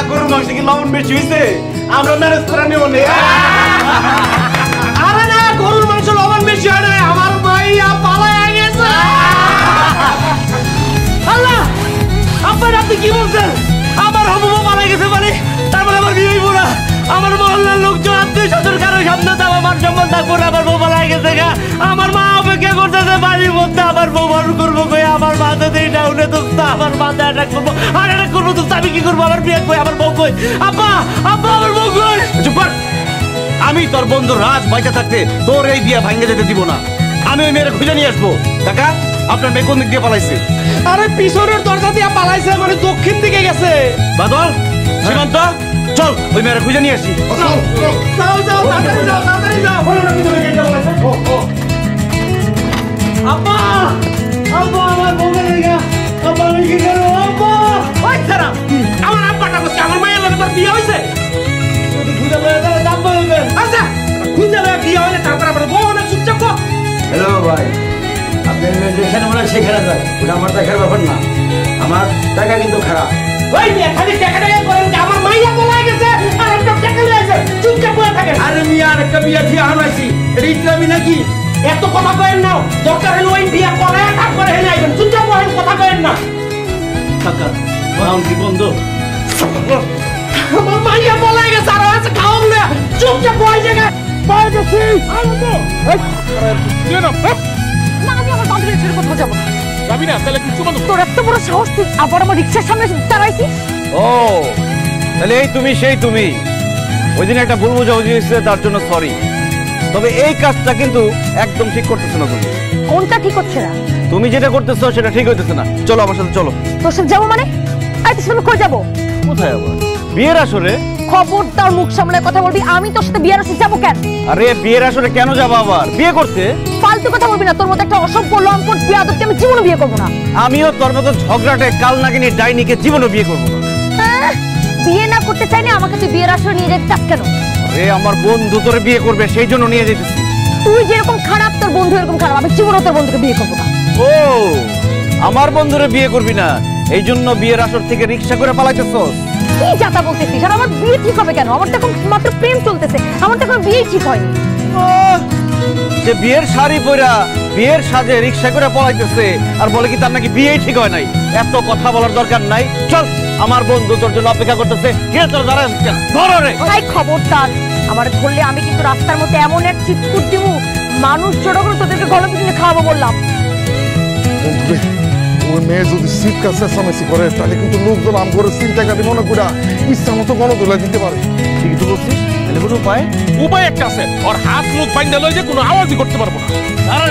গরুর মাংস কি লবণ বেশি হয়েছে? আমরা ম্যানেজ করে নেব না। আরে না, গরুর মাংস লবণ বেশি হয় না, আমার মাইয়া পালায়া গেছে। আল্লাহ, আপনার আপনি কি বলছেন? আমার হবু পালাই গেছে মানে তারপরে আমার বিয়ে হইব না? আমার মহল্লার লোকজন আত্মীয় স্বজন কারো সামনে তো আমার মান সম্মান থাকবো না। আমার বউ পালাই গেছে গা, আমার মা অপেক্ষা করতেছে বাড়ির মধ্যে। আমার বউ মানুষ করবো কই? আমার মাথা দিয়ে ডাউনে দোস্ত, আমার মাথা অ্যাটাক করবো, আর অ্যাটাক করবো দোস্ত। আমি কি করবো? আমার বিয়ে কই? আমার বউ কই? আব্বা, আব্বা, আমার বউ কই? চুপ কর। আমি তোর বন্ধু রাজ বাইচা থাকতে তোর এই বিয়ে ভাঙে যেতে দিব না। আমি ওই মেয়ের খুঁজে নিয়ে আসবো। কাকা, আপনার মেয়ে কোন দিক দিয়ে পালাইছে? আরে পিছনের দরজা দিয়ে পালাইছে, মানে দক্ষিণ দিকে গেছে। বাদল, সীমান্ত, চল ওই মেয়ের খুঁজে নিয়ে আসি। যাও যাও, তাড়াতাড়ি যাও, তাড়াতাড়ি যাও। আব্বা, আব্বা, আমার বউকে দেখা। আব্বা, আমি কি করবো? আব্বা, ওই ছাড়া আমার আব্বাটা বসে আমার মায়ের লোক তোর বিয়ে হয়েছে। খুঁজে লয়ে তাহলে দাম বলবে। আচ্ছা, খুঁজে লয়ে বিয়ে হলে তারপর আবার বউ না চুপচাপ। হ্যালো ভাই, আপনি যেখানে মনে হয় সেখানে যায়, ওটা আমার দেখার ব্যাপার না। আমার টাকা কিন্তু খারাপ। ওই মিয়া খালি টাকা টাকা করেন যে আমার মাইয়া পলাই গেছে আর একটা টাকা লয়ে আছে, চুপচাপ বসে থাকেন। আরে মিয়া, আরেকটা বিয়া দিয়ে হারাইছি, এটা ইসলামী নাকি? এত কথা কয়েন না, দরকার হলে ওই বিয়া করে তারপরে হেলে আইবেন। চুপচাপ বসেন, কথা কয়েন না। কাকা, রাউন্ড কি বন্ধ? আমার মাইয়া পলাই গেছে আর আছে খাওয়াম না, চুপচাপ বসে জায়গায় বসে গেছি। আনন্দ কি না? না, আমি আমার বান্ধবীর ছেড়ে কোথাও যাবো না। যাবি না? তাহলে কিছু বন্ধ। তোর এত বড় সাহস, তুই আবার আমার রিক্সার সামনে দাঁড়াইছিস? ও, তাহলে এই তুমি সেই তুমি। ওই দিন একটা ভুল বোঝাবুঝি হয়েছে, তার জন্য সরি। তবে এই কাজটা কিন্তু একদম ঠিক করতেছো না তুমি। কোনটা ঠিক হচ্ছে না? তুমি যেটা করতেছো সেটা ঠিক হইতেছে না। চলো আমার সাথে, চলো। তোর সাথে যাবো মানে? আরে তোর সাথে কই যাবো? কোথায় আবার? বিয়ের আসরে। খবরদার মুখ সামলায় কথা বলবি। আমি তোর সাথে বিয়ের আসরে যাবো কেন? আরে বিয়ের আসরে কেন যাবো আবার? বিয়ে করতে। ফালতু কথা বলবি না। তোর মতো একটা অসভ্য লম্পট বিয়াদবকে আমি জীবনে বিয়ে করবো না। আমিও তোর মতো ঝগড়াটে কাল নাগিনী ডাইনিকে জীবনে বিয়ে করবো না। বিয়ে না করতে চাইলে আমাকে তুই বিয়ের আসরে নিয়ে যেতে চাস কেন? আরে আমার বন্ধু তোরে বিয়ে করবে, সেই জন্য নিয়ে যেতেছি। তুই যেরকম খারাপ, তোর বন্ধু এরকম খারাপ। আমি জীবনে তোর বন্ধুকে বিয়ে করবো না। ও, আমার বন্ধুরে বিয়ে করবি না, এই জন্য বিয়ের আসর থেকে রিক্সা করে পালাইতেছস? কি যাতা বলতেছিস? আর আমার বিয়ে ঠিক হবে কেন? আমার তো এখন মাত্র প্রেম চলতেছে, আমার তো এখন বিয়ে ঠিক হয়নি। যে বিয়ের শাড়ি পরা বিয়ের সাজে রিক্সা করে পলাইতেছে আর বলে কি তার নাকি বিয়েই ঠিক হয় নাই? এত কথা বলার দরকার নাই। চল, আমার বন্ধু তোর জন্য অপেক্ষা করতেছে। কে তোর দাঁড়ায়? ধরো রে। তাই খবরদার, আমার ধরলে আমি কিন্তু রাস্তার মধ্যে এমন এক চিৎকুট দিব, মানুষ জড়ো করে তোদেরকে গলা পিছনে খাওয়াবো বললাম। ওই মেয়ে যদি শীতকাল চেঁচামেচি করে তাহলে কিন্তু লোকজন আম করে চিন্তা কাটি মনে করে ইচ্ছা মতো গণদোলা দিতে পারে। ঠিকই তো বলছিস। তাহলে কোনো উপায়? উপায় একটা আছে, ওর হাত মুখ বাইন্ধা লই যে কোনো আওয়াজই করতে পারবো না। দাঁড়া,